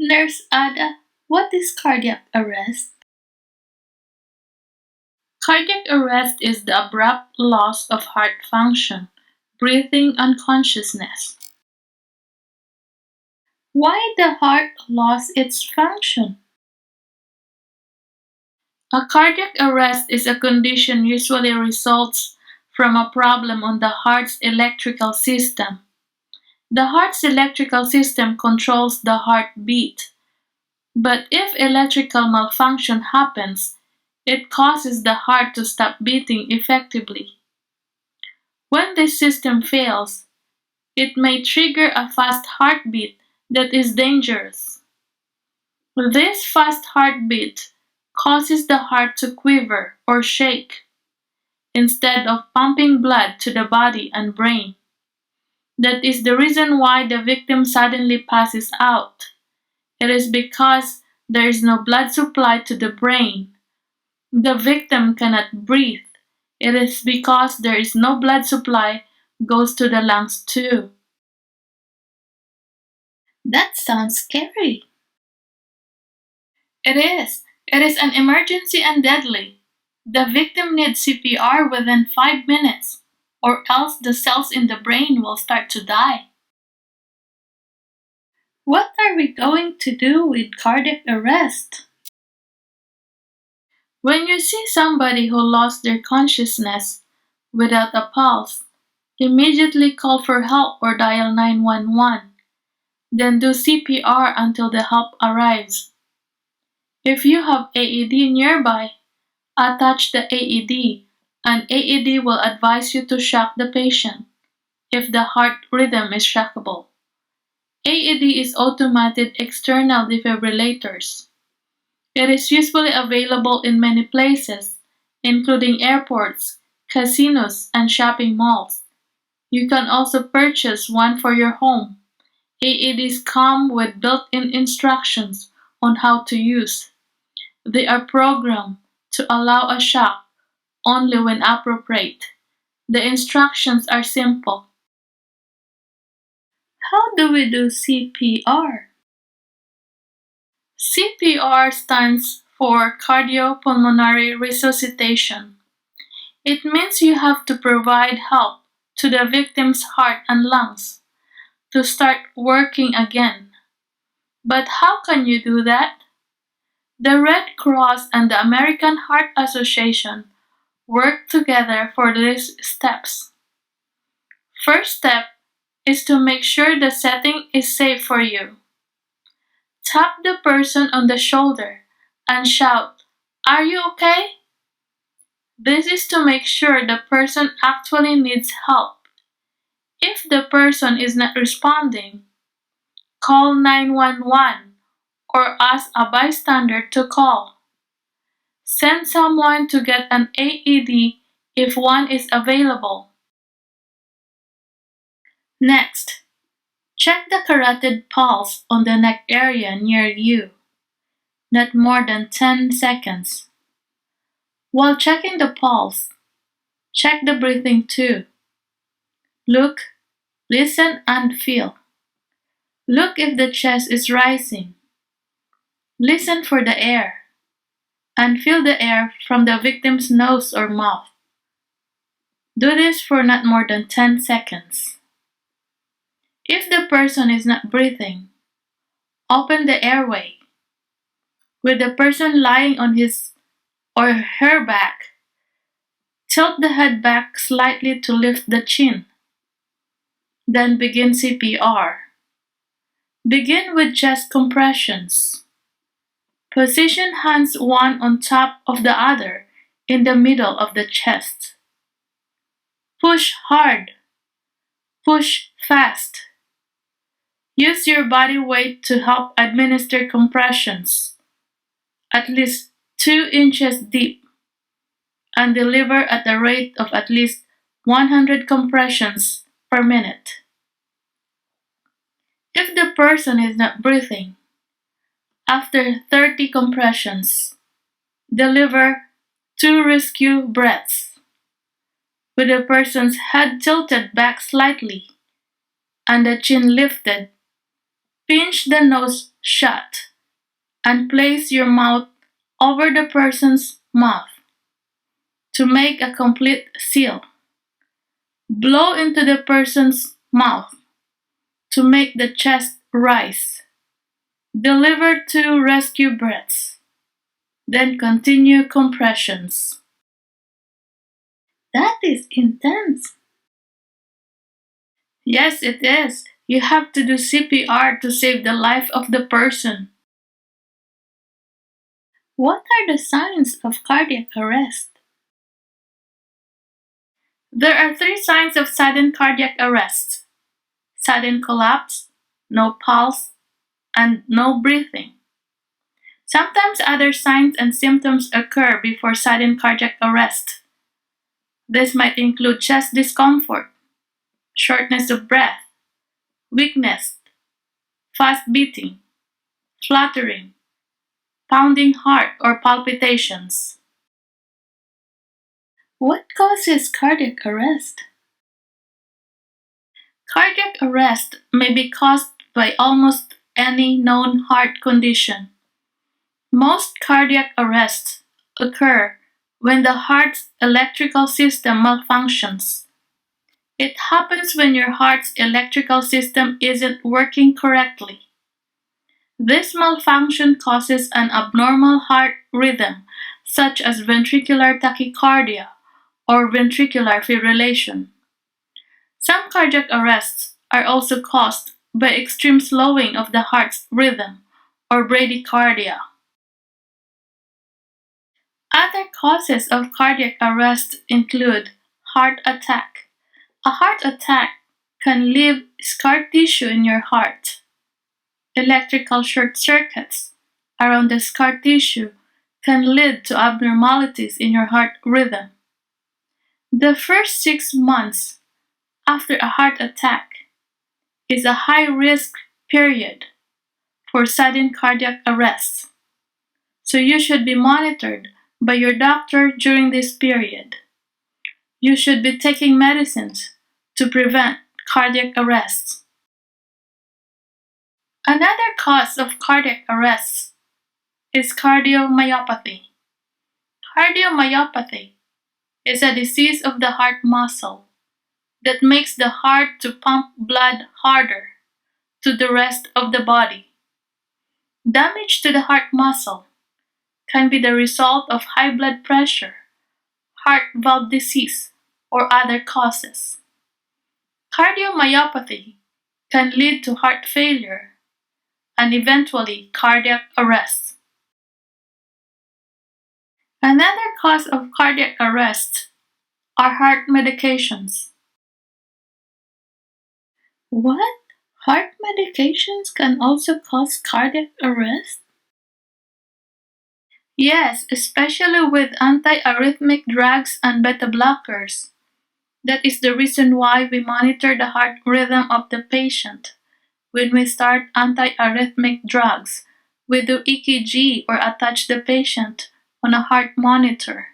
Nurse Ada, what is cardiac arrest? Cardiac arrest is the abrupt loss of heart function, breathing, and consciousness. Why the heart lost its function? A cardiac arrest is a condition usually results from a problem on the heart's electrical system. The heart's electrical system controls the heartbeat, but if electrical malfunction happens, it causes the heart to stop beating effectively. When this system fails, it may trigger a fast heartbeat that is dangerous. This fast heartbeat causes the heart to quiver or shake instead of pumping blood to the body and brain. That is the reason why the victim suddenly passes out. It is because there is no blood supply to the brain. The victim cannot breathe. It is because there is no blood supply goes to the lungs too. That sounds scary. It is. It is an emergency and deadly. The victim needs CPR within 5 minutes, or else the cells in the brain will start to die. What are we going to do with cardiac arrest? When you see somebody who lost their consciousness without a pulse, immediately call for help or dial 911. Then do CPR until the help arrives. If you have AED nearby, attach the AED, and AED will advise you to shock the patient if the heart rhythm is shockable. AED is automated external defibrillators. It is usually available in many places, including airports, casinos, and shopping malls. You can also purchase one for your home. AEDs come with built-in instructions on how to use. They are programmed to allow a shock only when appropriate. The instructions are simple. How do we do CPR? CPR stands for cardiopulmonary resuscitation. It means you have to provide help to the victim's heart and lungs to start working again. But how can you do that? The Red Cross and the American Heart Association work together for these steps. First step is to make sure the setting is safe for you. Tap the person on the shoulder and shout, "Are you okay?" This is to make sure the person actually needs help. If the person is not responding, call 911 or ask a bystander to call. Send someone to get an AED if one is available. Next, check the carotid pulse on the neck area near you, not more than 10 seconds. While checking the pulse, check the breathing too. Look, listen, and feel. Look if the chest is rising. Listen for the air, and feel the air from the victim's nose or mouth. Do this for not more than 10 seconds. If the person is not breathing, open the airway. With the person lying on his or her back, tilt the head back slightly to lift the chin. Then begin CPR. Begin with chest compressions. Position hands one on top of the other in the middle of the chest. Push hard. Push fast. Use your body weight to help administer compressions, at least 2 inches deep, and deliver at a rate of at least 100 compressions per minute. If the person is not breathing, after 30 compressions, deliver 2 rescue breaths, with the person's head tilted back slightly and the chin lifted. Pinch the nose shut and place your mouth over the person's mouth to make a complete seal. Blow into the person's mouth to make the chest rise. Deliver 2 rescue breaths. Then continue compressions. That is intense. Yes, it is. You have to do CPR to save the life of the person. What are the signs of cardiac arrest? There are 3 signs of sudden cardiac arrest: sudden collapse, no pulse, and no breathing. Sometimes other signs and symptoms occur before sudden cardiac arrest. This might include chest discomfort, shortness of breath, weakness, fast beating, fluttering, pounding heart, or palpitations. What causes cardiac arrest? Cardiac arrest may be caused by almost any known heart condition. Most cardiac arrests occur when the heart's electrical system malfunctions. It happens when your heart's electrical system isn't working correctly. This malfunction causes an abnormal heart rhythm, such as ventricular tachycardia or ventricular fibrillation. Some cardiac arrests are also caused by extreme slowing of the heart's rhythm or bradycardia. Other causes of cardiac arrest include heart attack. A heart attack can leave scar tissue in your heart. Electrical short circuits around the scar tissue can lead to abnormalities in your heart rhythm. The first 6 months after a heart attack is a high-risk period for sudden cardiac arrest, so you should be monitored by your doctor during this period. You should be taking medicines to prevent cardiac arrests. Another cause of cardiac arrests is cardiomyopathy. Cardiomyopathy is a disease of the heart muscle that makes the heart to pump blood harder to the rest of the body. Damage to the heart muscle can be the result of high blood pressure, heart valve disease, or other causes. Cardiomyopathy can lead to heart failure and eventually cardiac arrest. Another cause of cardiac arrest are heart medications. What? Heart medications can also cause cardiac arrest? Yes, especially with antiarrhythmic drugs and beta blockers. That is the reason why we monitor the heart rhythm of the patient. When we start antiarrhythmic drugs, we do EKG or attach the patient on a heart monitor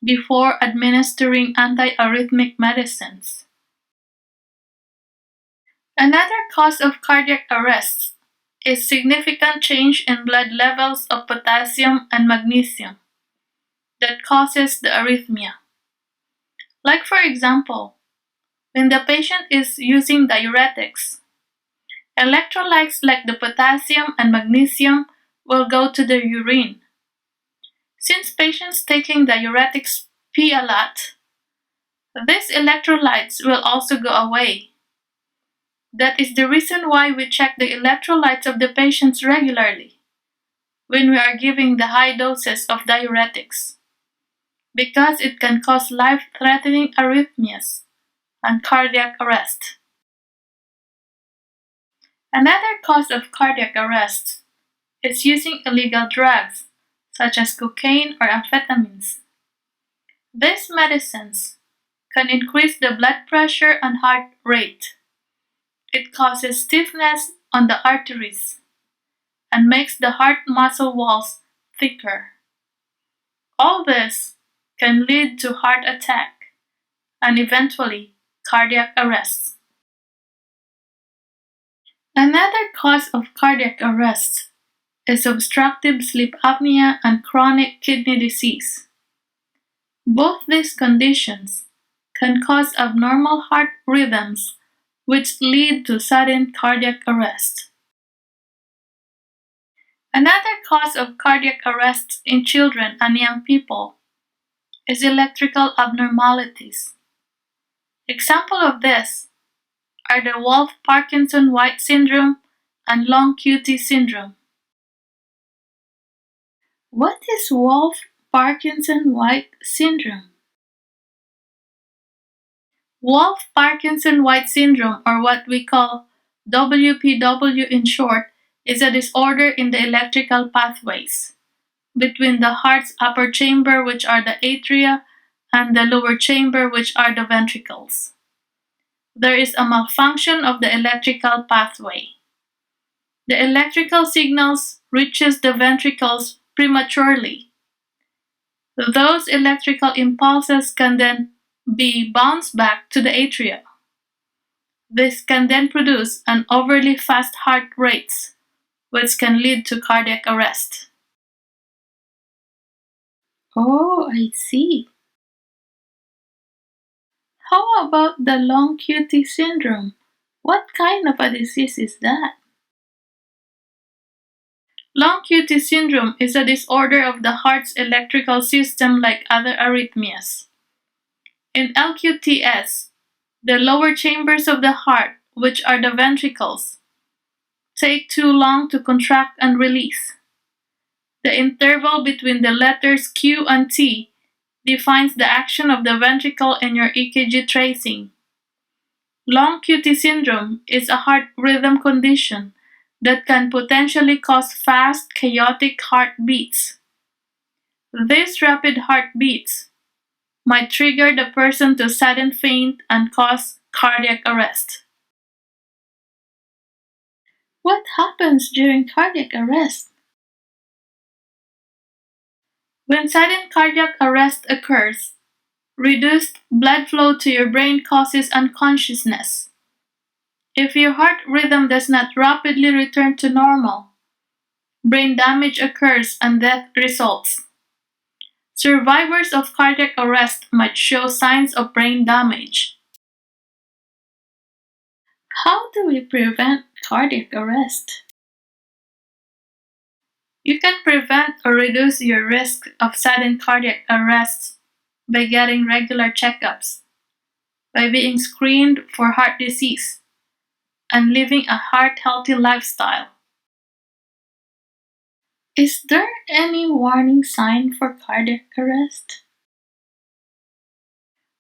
before administering antiarrhythmic medicines. Another cause of cardiac arrest is significant change in blood levels of potassium and magnesium that causes the arrhythmia. Like for example, when the patient is using diuretics, electrolytes like the potassium and magnesium will go to the urine. Since patients taking diuretics pee a lot, these electrolytes will also go away. That is the reason why we check the electrolytes of the patients regularly when we are giving the high doses of diuretics, because it can cause life-threatening arrhythmias and cardiac arrest. Another cause of cardiac arrest is using illegal drugs such as cocaine or amphetamines. These medicines can increase the blood pressure and heart rate. It causes stiffness on the arteries and makes the heart muscle walls thicker. All this can lead to heart attack and eventually cardiac arrest. Another cause of cardiac arrest is obstructive sleep apnea and chronic kidney disease. Both these conditions can cause abnormal heart rhythms which lead to sudden cardiac arrest. Another cause of cardiac arrest in children and young people is electrical abnormalities. Examples of this are the Wolff-Parkinson-White syndrome and long QT syndrome. What is Wolff-Parkinson-White syndrome? Wolff-Parkinson-White syndrome, or what we call WPW in short, is a disorder in the electrical pathways between the heart's upper chamber, which are the atria, and the lower chamber, which are the ventricles. There is a malfunction of the electrical pathway. The electrical signals reaches the ventricles prematurely. Those electrical impulses can then be bounced back to the atria. This can then produce an overly fast heart rates, which can lead to cardiac arrest. Oh, I see. How about the long QT syndrome? What kind of a disease is that? Long QT syndrome is a disorder of the heart's electrical system like other arrhythmias. In LQTS, the lower chambers of the heart, which are the ventricles, take too long to contract and release. The interval between the letters Q and T defines the action of the ventricle in your EKG tracing. Long QT syndrome is a heart rhythm condition that can potentially cause fast, chaotic heartbeats. These rapid heartbeats might trigger the person to sudden faint and cause cardiac arrest. What happens during cardiac arrest? When sudden cardiac arrest occurs, reduced blood flow to your brain causes unconsciousness. If your heart rhythm does not rapidly return to normal, brain damage occurs and death results. Survivors of cardiac arrest might show signs of brain damage. How do we prevent cardiac arrest? You can prevent or reduce your risk of sudden cardiac arrest by getting regular checkups, by being screened for heart disease, and living a heart-healthy lifestyle. Is there any warning sign for cardiac arrest?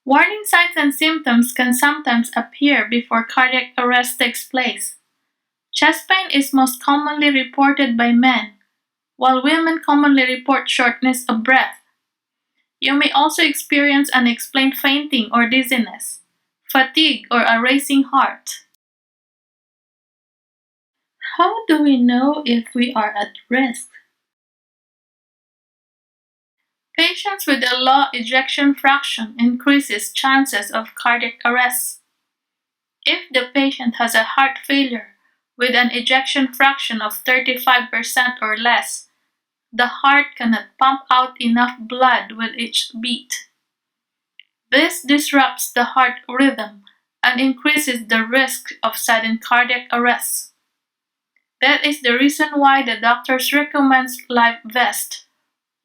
Warning signs and symptoms can sometimes appear before cardiac arrest takes place. Chest pain is most commonly reported by men, while women commonly report shortness of breath. You may also experience unexplained fainting or dizziness, fatigue, or a racing heart. How do we know if we are at risk? Patients with a low ejection fraction increases chances of cardiac arrest. If the patient has a heart failure with an ejection fraction of 35% or less, the heart cannot pump out enough blood with each beat. This disrupts the heart rhythm and increases the risk of sudden cardiac arrest. That is the reason why the doctors recommend life vest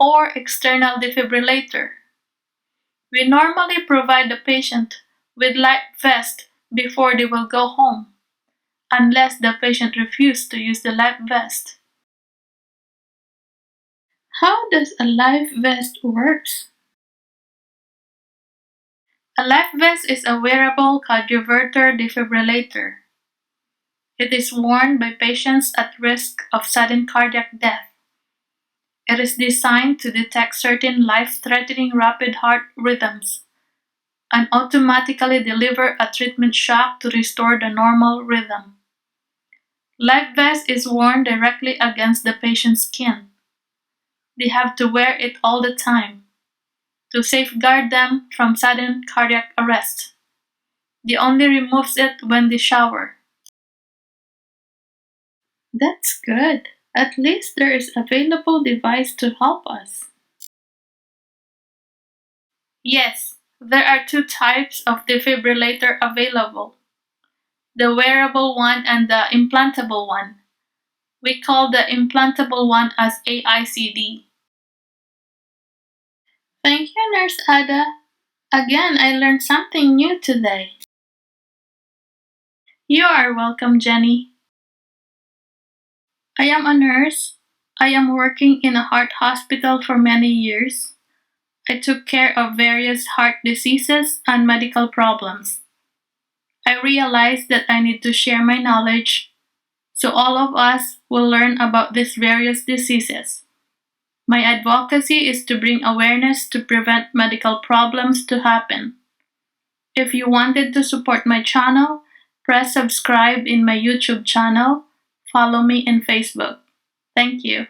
or external defibrillator. We normally provide the patient with life vest before they will go home, unless the patient refuses to use the life vest. How does a life vest work? A life vest is a wearable cardioverter defibrillator. It is worn by patients at risk of sudden cardiac death. It is designed to detect certain life-threatening rapid heart rhythms and automatically deliver a treatment shock to restore the normal rhythm. Life vest is worn directly against the patient's skin. They have to wear it all the time to safeguard them from sudden cardiac arrest. They only remove it when they shower. That's good. At least there is available device to help us. Yes, there are two types of defibrillator available. The wearable one and the implantable one. We call the implantable one as AICD. Thank you, Nurse Ada. Again, I learned something new today. You are welcome, Jenny. I am a nurse. I am working in a heart hospital for many years. I took care of various heart diseases and medical problems. I realized that I need to share my knowledge so all of us will learn about these various diseases. My advocacy is to bring awareness to prevent medical problems to happen. If you wanted to support my channel, press subscribe in my YouTube channel. Follow me in Facebook. Thank you.